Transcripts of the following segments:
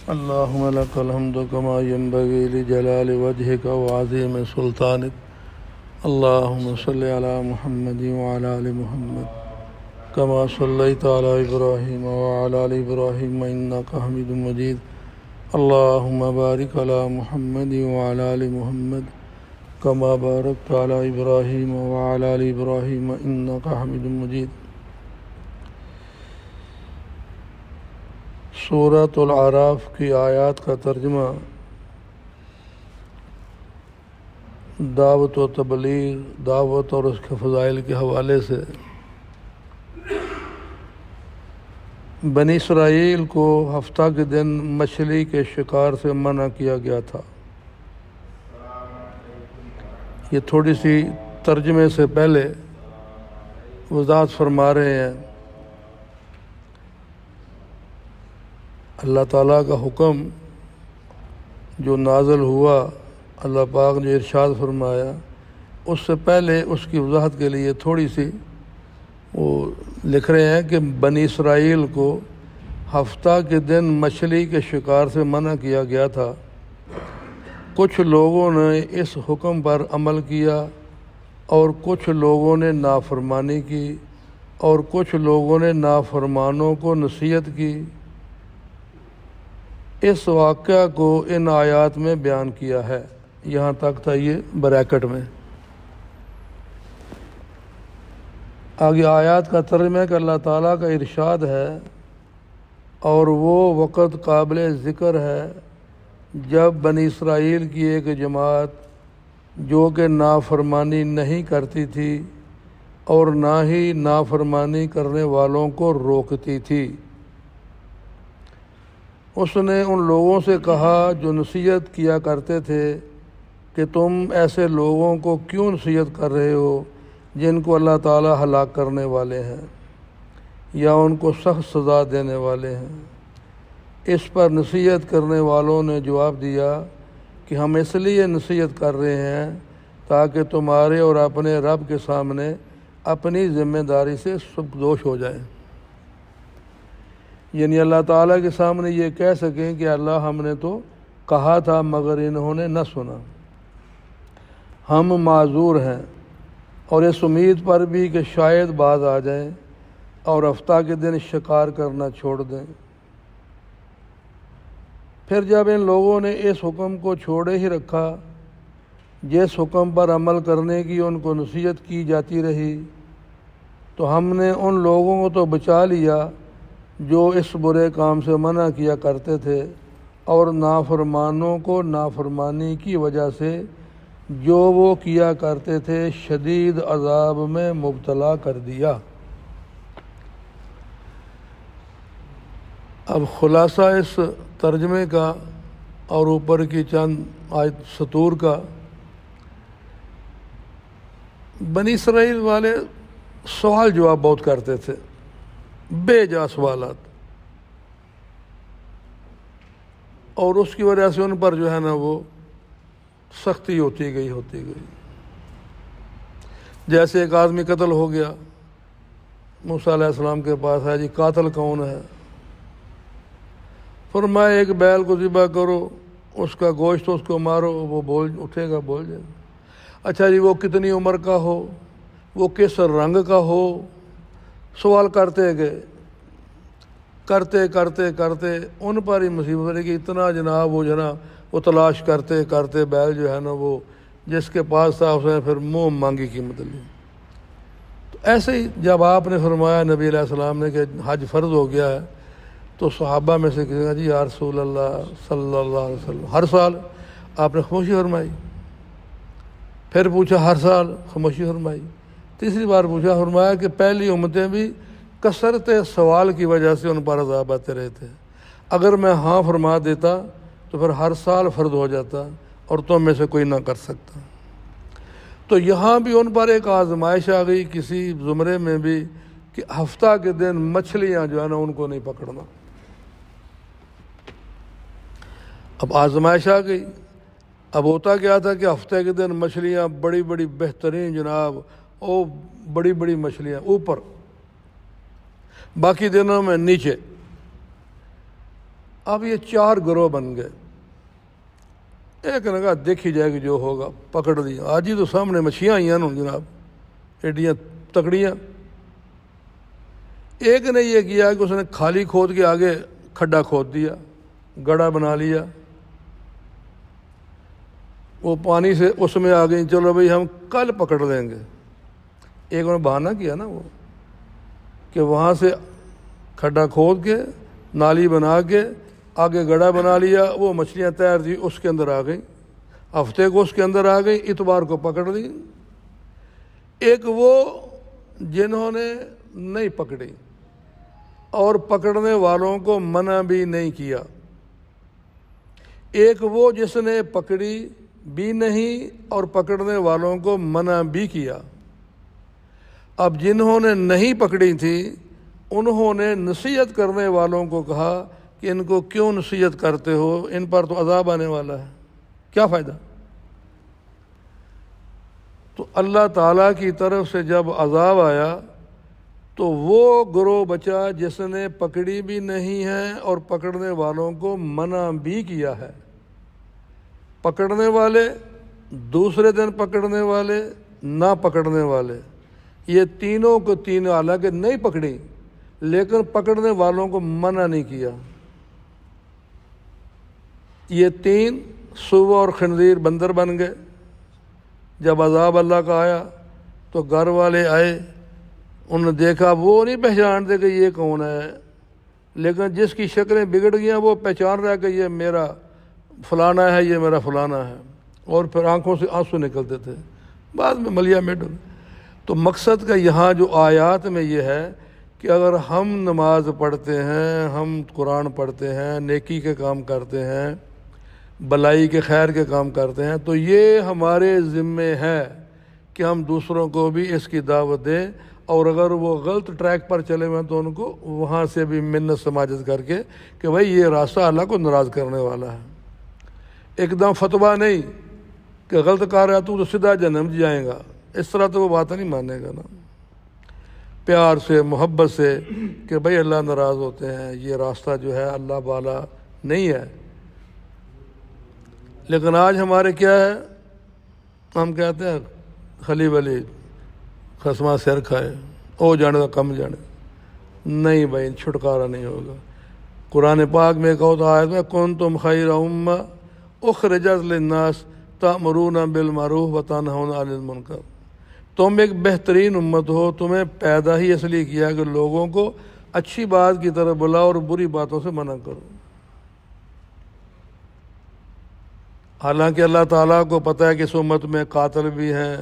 اللهم لك الحمد كما ينبغي لجلال وجهك وعظيم سلطانك. اللهم صل على محمد وعلى آل محمد كما صليت على إبراهيم وعلى آل إبراهيم إنك حميد مجيد. اللهم بارك على محمد وعلى آل محمد كما باركت على إبراهيم وعلى آل إبراهيم إنك حميد مجيد. سورۃ الاعراف کی آیات کا ترجمہ دعوت و تبلیغ، دعوت اور اس کے فضائل کے حوالے سے بنی اسرائیل کو ہفتہ کے دن مچھلی کے شکار سے منع کیا گیا تھا. یہ تھوڑی سی ترجمے سے پہلے وضاحت فرما رہے ہیں. اللہ تعالیٰ کا حکم جو نازل ہوا، اللہ پاک نے ارشاد فرمایا، اس سے پہلے اس کی وضاحت کے لیے تھوڑی سی وہ لکھ رہے ہیں کہ بنی اسرائیل کو ہفتہ کے دن مچھلی کے شکار سے منع کیا گیا تھا. کچھ لوگوں نے اس حکم پر عمل کیا اور کچھ لوگوں نے نافرمانی کی اور کچھ لوگوں نے نافرمانوں کو نصیحت کی. اس واقعہ کو ان آیات میں بیان کیا ہے. یہاں تک تھا یہ بریکٹ میں. آگے آیات کا ترجمہ ہے کہ اللہ تعالیٰ کا ارشاد ہے، اور وہ وقت قابل ذکر ہے جب بنی اسرائیل کی ایک جماعت جو کہ نافرمانی نہیں کرتی تھی اور نہ ہی نافرمانی کرنے والوں کو روکتی تھی، اس نے ان لوگوں سے کہا جو نصیحت کیا کرتے تھے کہ تم ایسے لوگوں کو کیوں نصیحت کر رہے ہو جن کو اللہ تعالیٰ ہلاک کرنے والے ہیں یا ان کو سخت سزا دینے والے ہیں. اس پر نصیحت کرنے والوں نے جواب دیا کہ ہم اس لیے نصیحت کر رہے ہیں تاکہ تمہارے اور اپنے رب کے سامنے اپنی ذمہ داری سے سبکدوش ہو جائیں. یعنی اللہ تعالیٰ کے سامنے یہ کہہ سکیں کہ اللہ ہم نے تو کہا تھا مگر انہوں نے نہ سنا، ہم معذور ہیں، اور اس امید پر بھی کہ شاید باز آ جائیں اور ہفتہ کے دن شکار کرنا چھوڑ دیں. پھر جب ان لوگوں نے اس حکم کو چھوڑے ہی رکھا جس حکم پر عمل کرنے کی ان کو نصیحت کی جاتی رہی، تو ہم نے ان لوگوں کو تو بچا لیا جو اس برے کام سے منع کیا کرتے تھے، اور نافرمانوں کو نافرمانی کی وجہ سے جو وہ کیا کرتے تھے شدید عذاب میں مبتلا کر دیا. اب خلاصہ اس ترجمے کا اور اوپر کی چند آیت سطور کا، بنی اسرائیل والے سوال جواب بہت کرتے تھے، بے جا سوالات، اور اس کی وجہ سے ان پر جو ہے نا وہ سختی ہوتی گئی. جیسے ایک آدمی قتل ہو گیا، موسیٰ علیہ السلام کے پاس ہے، جی قاتل کون ہے؟ فرمایا ایک بیل کو ذبح کرو، اس کا گوشت اس کو مارو، وہ بول اٹھے گا، بول جائے گا. اچھا جی وہ کتنی عمر کا ہو، وہ کس رنگ کا ہو؟ سوال کرتے گئے، کرتے ان پر ہی مصیبت ہے کہ اتنا جناب وہ تلاش کرتے بیل جو ہے نا وہ جس کے پاس تھا اس نے پھر منہ مانگی قیمت لی. تو ایسے ہی جب آپ نے فرمایا نبی علیہ السلام نے کہ حج فرض ہو گیا ہے، تو صحابہ میں سے کہا جی یا رسول اللہ صلی اللہ علیہ وسلم ہر سال؟ آپ نے خاموشی فرمائی. پھر پوچھا ہر سال؟ خاموشی فرمائی. تیسری بار پوچھا، فرمایا کہ پہلی امتیں بھی کثرت سوال کی وجہ سے ان پر عذاب آتے رہے تھے، اگر میں ہاں فرما دیتا تو پھر ہر سال فرض ہو جاتا اور تم میں سے کوئی نہ کر سکتا. تو یہاں بھی ان پر ایک آزمائش آ گئی کسی زمرے میں بھی کہ ہفتہ کے دن مچھلیاں جو ہے نا ان کو نہیں پکڑنا. اب آزمائش آ گئی. اب ہوتا کیا تھا کہ ہفتے کے دن مچھلیاں بڑی بڑی بہترین جناب، او بڑی بڑی مچھلیاں اوپر، باقی دنوں میں نیچے. اب یہ 4 گروہ بن گئے۔ ایک نے کہا دیکھی جائے گی جو ہوگا، پکڑ دیا۔ آج ہی تو سامنے مچھیاں آئی ہیں نا جناب، ایڈیاں تکڑیاں۔ ایک نے یہ کیا کہ اس نے خالی کھود کے آگے کھڈا کھود دیا، گڑھا بنا لیا، وہ پانی سے اس میں آ گئی، چلو بھائی ہم کل پکڑ لیں گے۔ ایک نے بہانہ کیا نا وہ، کہ وہاں سے کھڈا کھود کے نالی بنا کے آگے گڑھا بنا لیا، وہ مچھلیاں تیر تھی اس کے اندر آ گئیں، ہفتے کو اس کے اندر آ گئی، اتوار کو پکڑ دی۔ ایک وہ جنہوں نے نہیں پکڑی اور پکڑنے والوں کو منع بھی نہیں کیا، ایک وہ جس نے پکڑی بھی نہیں اور پکڑنے والوں کو منع بھی کیا۔ اب جنہوں نے نہیں پکڑی تھی انہوں نے نصیحت کرنے والوں کو کہا کہ ان کو کیوں نصیحت کرتے ہو، ان پر تو عذاب آنے والا ہے، کیا فائدہ؟ تو اللہ تعالیٰ کی طرف سے جب عذاب آیا تو وہ گروہ بچا جس نے پکڑی بھی نہیں ہے اور پکڑنے والوں کو منع بھی کیا ہے۔ پکڑنے والے، دوسرے دن پکڑنے والے، نہ پکڑنے والے، یہ تینوں کو تینوں، حالانکہ نہیں پکڑی لیکن پکڑنے والوں کو منع نہیں کیا۔ یہ 3 سوار اور خنزیر بندر بن گئے۔ جب عذاب اللہ کا آیا تو گھر والے آئے، انہوں نے دیکھا، وہ نہیں پہچانتے کہ یہ کون ہے، لیکن جس کی شکلیں بگڑ گئیں وہ پہچان رہا کہ یہ میرا فلانا ہے، یہ میرا فلانا ہے، اور پھر آنکھوں سے آنسو نکلتے تھے، بعد میں ملیا میٹ۔ تو مقصد کا یہاں جو آیات میں یہ ہے کہ اگر ہم نماز پڑھتے ہیں، ہم قرآن پڑھتے ہیں، نیکی کے کام کرتے ہیں، بلائی کے خیر کے کام کرتے ہیں، تو یہ ہمارے ذمے ہے کہ ہم دوسروں کو بھی اس کی دعوت دیں، اور اگر وہ غلط ٹریک پر چلے ہوئے ہیں تو ان کو وہاں سے بھی منت سماجت کر کے کہ بھائی یہ راستہ اللہ کو ناراض کرنے والا ہے۔ ایک دم فتویٰ نہیں کہ غلط کر رہا تو سیدھا جہنم جائے گا، اس طرح تو وہ بات نہیں مانے گا نا۔ پیار سے، محبت سے کہ بھائی اللہ ناراض ہوتے ہیں، یہ راستہ جو ہے اللہ والا نہیں ہے۔ لیکن آج ہمارے کیا ہے، ہم کہتے ہیں خلی ولی خسمہ سر کھائے، او جانے کا کم جانے، نہیں بھائی چھٹکارا نہیں ہوگا۔ قرآن پاک میں کہو تو آیت میں کنتم خیر امہ اخرجت للناس تأمرون بالمعروف وتنہون عن المنکر، تم ایک بہترین امت ہو، تمہیں پیدا ہی اس لیے کیا کہ لوگوں کو اچھی بات کی طرف بلاؤ اور بری باتوں سے منع کرو۔ حالانکہ اللہ تعالیٰ کو پتہ ہے کہ اس امت میں قاتل بھی ہیں،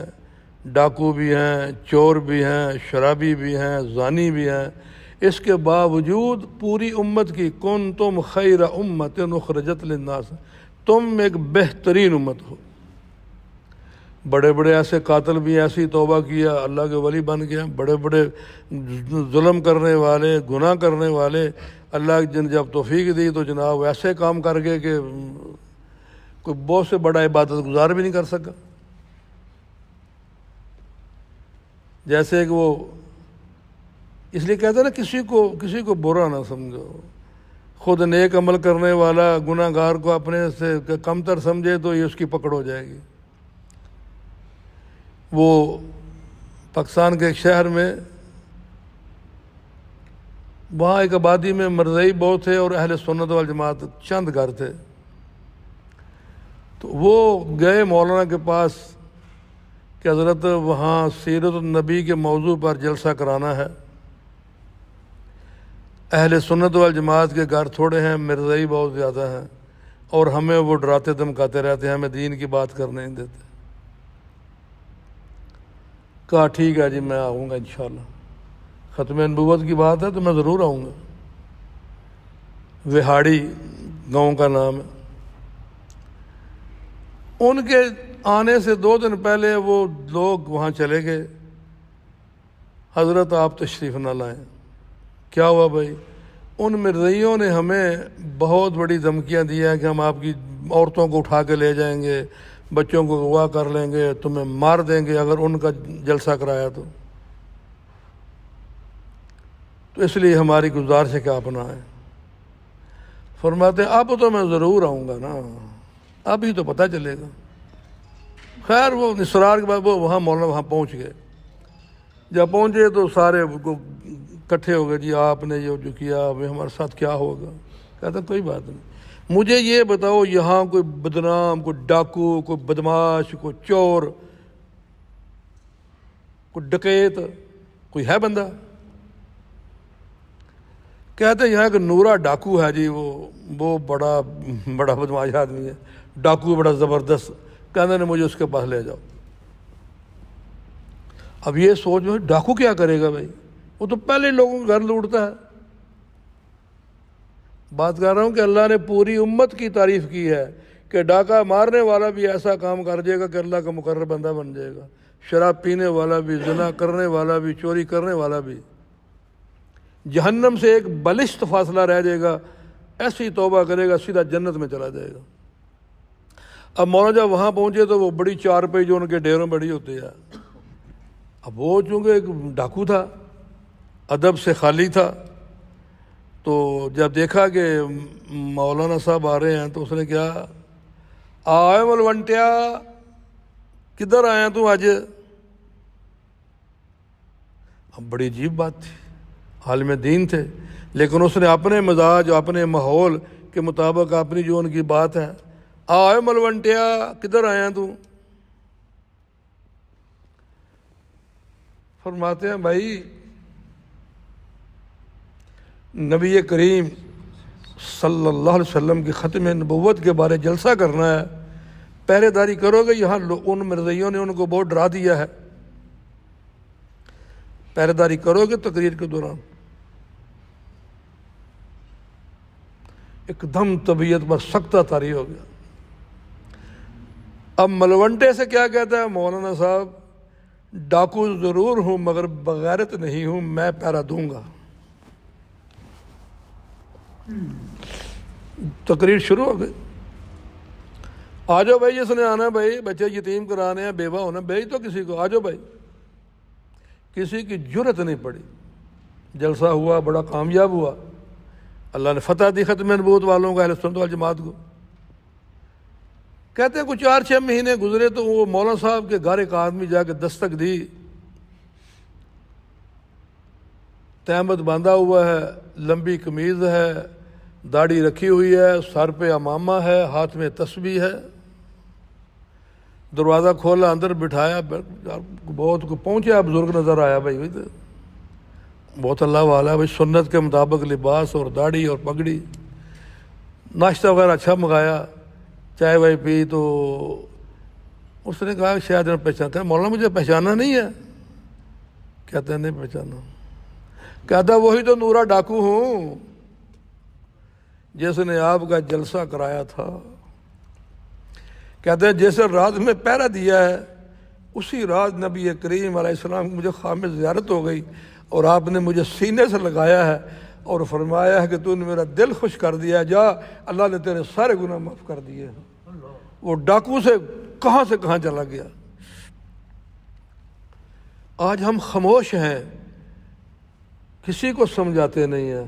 ڈاکو بھی ہیں، چور بھی ہیں، شرابی بھی ہیں، زانی بھی ہیں، اس کے باوجود پوری امت کی کنتم خیر امت اخرجت للناس، تم ایک بہترین امت ہو۔ بڑے بڑے ایسے قاتل بھی ایسی توبہ کیا، اللہ کے ولی بن گیا، بڑے بڑے ظلم کرنے والے، گناہ کرنے والے، اللہ جن جب توفیق دی تو جناب ایسے کام کر گئے کہ کوئی بہت سے بڑا عبادت گزار بھی نہیں کر سکا۔ جیسے کہ وہ اس لیے کہتے ہیں نا کسی کو برا نہ سمجھو، خود نیک عمل کرنے والا گناہ گار کو اپنے سے کمتر سمجھے تو یہ اس کی پکڑ ہو جائے گی۔ وہ پاکستان کے ایک شہر میں، وہاں ایک آبادی میں مرزئی بہت تھے اور اہل سنت والجماعت چند گھر تھے۔ تو وہ گئے مولانا کے پاس کہ حضرت وہاں سیرت النبی کے موضوع پر جلسہ کرانا ہے، اہل سنت والجماعت کے گھر تھوڑے ہیں، مرزئی بہت زیادہ ہیں، اور ہمیں وہ ڈراتے دھمکاتے رہتے ہیں، ہمیں دین کی بات کرنے نہیں دیتے۔ کہا ٹھیک ہے جی میں آؤں گا انشاءاللہ، ختم نبوت کی بات ہے تو میں ضرور آؤں گا۔ وہاڑی گاؤں کا نام ہے۔ ان کے آنے سے 2 دن پہلے وہ لوگ وہاں چلے گئے، حضرت آپ تشریف نہ لائیں۔ کیا ہوا بھائی؟ ان مرزائیوں نے ہمیں بہت بڑی دھمکیاں دی ہیں کہ ہم آپ کی عورتوں کو اٹھا کے لے جائیں گے، بچوں کو اغوا کر لیں گے، تمہیں مار دیں گے اگر ان کا جلسہ کرایا تو اس لیے ہماری گزارش ہے کہ آپ نہ آئیں۔ فرماتے ہیں اب تو میں ضرور آؤں گا نا، اب ہی تو پتہ چلے گا۔ خیر وہ اسرار کے بعد وہ وہاں مولانا وہاں پہنچ گئے۔ جب پہنچے تو سارے اکٹھے ہو گئے، جی آپ نے یہ جو کیا ہمارے ساتھ کیا ہوگا؟ کہتا کوئی بات نہیں، مجھے یہ بتاؤ یہاں کوئی بدنام، کوئی ڈاکو، کوئی بدماش، کوئی چور، کوئی ڈکیت کوئی ہے بندہ؟ کہتے ہیں یہاں ایک نورا ڈاکو ہے جی، وہ بڑا بدماش آدمی ہے، ڈاکو بڑا زبردست، کہتے ہیں مجھے اس کے پاس لے جاؤ۔ اب یہ سوچ میں ڈاکو کیا کرے گا بھائی، وہ تو پہلے لوگوں کے گھر لوٹتا ہے۔ بات کر رہا ہوں کہ اللہ نے پوری امت کی تعریف کی ہے کہ ڈاکہ مارنے والا بھی ایسا کام کر جائے گا کہ اللہ کا مقرر بندہ بن جائے گا، شراب پینے والا بھی، زنا کرنے والا بھی، چوری کرنے والا بھی، جہنم سے ایک بلشت فاصلہ رہ جائے گا، ایسی توبہ کرے گا سیدھا جنت میں چلا جائے گا۔ اب مولانا جب وہاں پہنچے تو وہ بڑی چارپائی جو ان کے ڈیروں بڑی ہوتی ہے، اب وہ چونکہ ایک ڈاکو تھا، ادب سے خالی تھا، تو جب دیکھا کہ مولانا صاحب آ رہے ہیں تو اس نے کیا، آئے ملونٹیا کدھر آیا تو آج؟ اب بڑی عجیب بات تھی، عالم دین تھے، لیکن اس نے اپنے مزاج اپنے ماحول کے مطابق اپنی جو ان کی بات ہے، آئے ملونٹیا کدھر آیا تو؟ فرماتے ہیں بھائی نبی کریم صلی اللہ علیہ وسلم کی ختم نبوت کے بارے جلسہ کرنا ہے، پہرے داری کرو گے؟ یہاں ان مرزائیوں نے ان کو بہت ڈرا دیا ہے، پہرے داری کرو گے تقریر کے دوران؟ ایک دم طبیعت پر سختہ طاری ہو گیا۔ اب ملونٹے سے کیا کہتا ہے مولانا صاحب، ڈاکو ضرور ہوں مگر بغیرت نہیں ہوں، میں پہرا دوں گا۔ تقریر شروع ہو گئی، آ جاؤ بھائی جس نے آنا بھائی، بچے یتیم کرانے ہیں، بیوہ ہونا، بھائی تو کسی کو آ جاؤ بھائی۔ کسی کی جرت نہیں پڑی، جلسہ ہوا، بڑا کامیاب ہوا، اللہ نے فتح دی ختم نبوت والوں کو، اہل سنت والجماعت کو۔ کہتے ہیں کچھ 4-6 مہینے گزرے تو وہ مولانا صاحب کے گھر ایک آدمی جا کے دستک دی، تہمت باندھا ہوا ہے، لمبی قمیض ہے، داڑھی رکھی ہوئی ہے، سر پہ امامہ ہے، ہاتھ میں تسبیح ہے، دروازہ کھولا، اندر بٹھایا، بہت پہنچا بزرگ نظر آیا بھائی، بہت اللہ والا ہے بھائی، سنت کے مطابق لباس اور داڑھی اور پگڑی، ناشتہ وغیرہ اچھا منگایا، چائے وائے پی۔ تو اس نے کہا شاید میں پہچانتا ہے، مولانا مجھے پہچانا نہیں ہے؟ کہتے ہیں نہیں پہچانا۔ کہتا وہی تو نورا ڈاکو ہوں جس نے آپ کا جلسہ کرایا تھا۔ کہتے ہیں جیسے رات میں پہرا دیا ہے اسی رات نبی کریم علیہ السلام کی مجھے خواب میں زیارت ہو گئی، اور آپ نے مجھے سینے سے لگایا ہے اور فرمایا ہے کہ تو نے میرا دل خوش کر دیا، جا اللہ نے تیرے سارے گناہ معاف کر دیے۔ وہ ڈاکو سے کہاں چلا گیا۔ آج ہم خاموش ہیں، کسی کو سمجھاتے نہیں ہیں،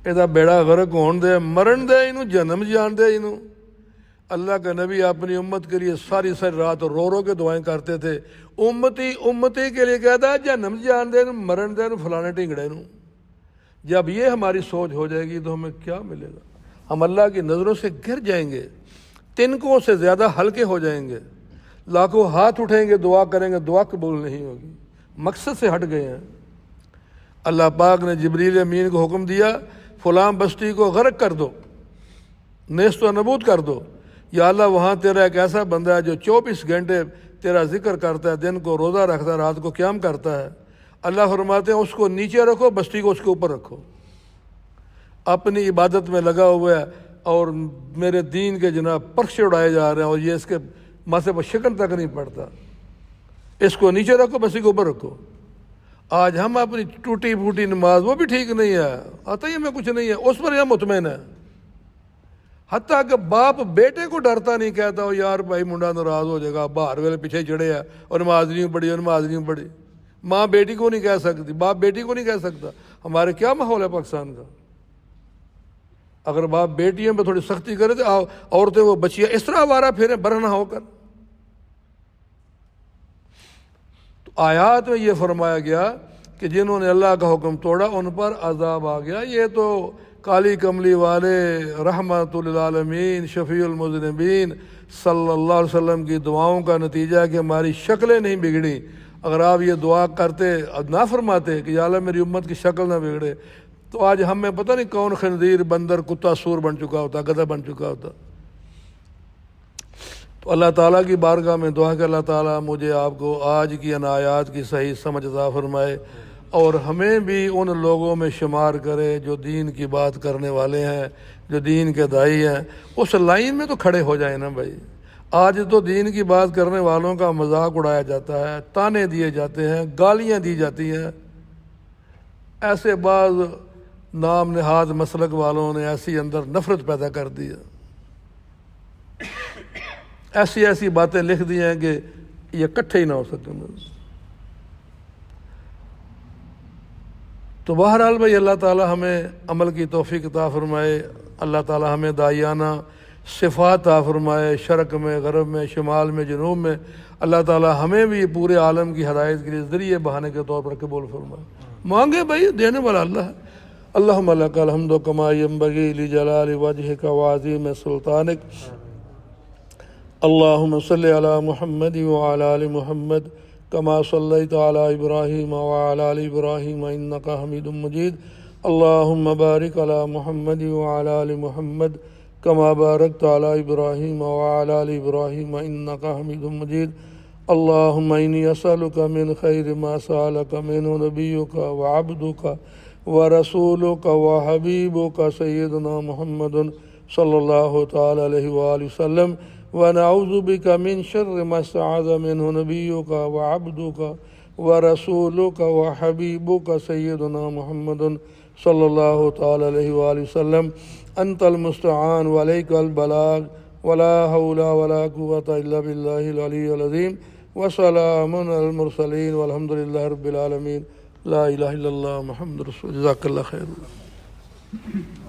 ادا بیڑا غرق ہون دے، مرن دے، انہوں جنم جان دے انہوں۔ اللہ کا نبی اپنی امت کے لیے ساری رات رو کے دعائیں کرتے تھے، امتی کے لیے کہتا ہے جنم جان دے، مرن دے، فلانے ٹنگڑے نوں۔ جب یہ ہماری سوچ ہو جائے گی تو ہمیں کیا ملے گا؟ ہم اللہ کی نظروں سے گر جائیں گے، تنکوں سے زیادہ ہلکے ہو جائیں گے، لاکھوں ہاتھ اٹھیں گے، دعا کریں گے، دعا قبول نہیں ہوگی، مقصد سے ہٹ گئے ہیں۔ اللہ پاک نے جبریل امین کو حکم دیا فلاں بستی کو غرق کر دو، نیست و نبود کر دو۔ یا اللہ وہاں تیرا ایک ایسا بندہ ہے جو 24 گھنٹے تیرا ذکر کرتا ہے، دن کو روزہ رکھتا ہے، رات کو قیام کرتا ہے۔ اللہ فرماتے ہیں اس کو نیچے رکھو، بستی کو اس کے اوپر رکھو، اپنی عبادت میں لگا ہوا ہے اور میرے دین کے جناب پرچے اڑائے جا رہے ہیں، اور یہ اس کے ماتھے پر شکن تک نہیں پڑتا، اس کو نیچے رکھو، بستی کے اوپر رکھو۔ آج ہم اپنی ٹوٹی پھوٹی نماز، وہ بھی ٹھیک نہیں ہے، آتا ہی ہمیں کچھ نہیں ہے، اس پر ہم مطمئن ہے۔ حتیٰ کہ باپ بیٹے کو ڈرتا نہیں، کہتا ہو یار بھائی منڈا ناراض ہو جائے گا، باہر والے پیچھے چڑھے ہے اور نماز نہیں پڑھی اور نماز نہیں پڑھی۔ ماں بیٹی کو نہیں کہہ سکتی، باپ بیٹی کو نہیں کہہ سکتا۔ ہمارے کیا ماحول ہے پاکستان کا؟ اگر باپ بیٹیوں پہ تھوڑی سختی کرے تو عورتیں وہ بچیاں اس طرح آوارہ پھریں برہنہ ہو کر. تو آیات میں یہ فرمایا گیا کہ جنہوں نے اللہ کا حکم توڑا ان پر عذاب آ گیا. یہ تو کالی کملی والے رحمت للعالمین شفیع المذنبین صلی اللہ علیہ وسلم کی دعاؤں کا نتیجہ ہے کہ ہماری شکلیں نہیں بگڑیں. اگر آپ یہ دعا کرتے نہ فرماتے کہ یا اللہ میری امت کی شکل نہ بگڑے تو آج ہم میں پتہ نہیں کون خنزیر بندر کتا سور بن چکا ہوتا, گدھا بن چکا ہوتا. تو اللہ تعالیٰ کی بارگاہ میں دعا کہ اللہ تعالیٰ مجھے آپ کو آج کی ان آیات کی صحیح سمجھ عطا فرمائے اور ہمیں بھی ان لوگوں میں شمار کرے جو دین کی بات کرنے والے ہیں, جو دین کے داعی ہیں. اس لائن میں تو کھڑے ہو جائیں نا بھائی. آج تو دین کی بات کرنے والوں کا مذاق اڑایا جاتا ہے, تانے دیے جاتے ہیں, گالیاں دی جاتی ہیں. ایسے بعض نام نہاد مسلک والوں نے ایسی اندر نفرت پیدا کر دی ہے, ایسی ایسی باتیں لکھ دی ہیں کہ یہ اکٹھے ہی نہ ہو سکیں. تو بہرحال بھائی اللہ تعالی ہمیں عمل کی توفیق عطا فرمائے. اللہ تعالی ہمیں داعیانہ صفات عطا فرمائے, شرق میں, غرب میں, شمال میں, جنوب میں. اللہ تعالی ہمیں بھی پورے عالم کی ہدایت کے لیے ذریعے بہانے کے طور پر قبول فرمائے. مانگے بھائی, دینے والا اللہ ہے. اللہم لک الحمد کما ینبغی لجلال وجہک وعظیم سلطانک. اللہم صلی علی محمد وعلی آل محمد کما صلیت علی ابراہیم وعلی آل ابراہیم انک حمید مجید. اللہم بارک علی محمد وعلی آل محمد کما بارکت علی ابراہیم وعلی آل ابراہیم انک حمید مجید. اللہم انی اسألک من خیر ما سألک منہ نبیک وعبدک ورسولک وحبیبک سیدنا محمد صلی اللہ تعالی علیہ وآلہ وسلم ونعوذ بک من شر ما استعاذ منہ نبیک وعبدک ورسولک وحبیبک سیدنا محمد صلی اللہ تعالی علیہ وآلہ وسلم. انت المستعان وعلیک البلاغ ولا حول ولا قوة الا باللہ العلی العظیم. وسلام علی المرسلین والحمد للہ رب العالمین. لا الہ الا اللہ محمد رسول. جزاک اللہ خیر.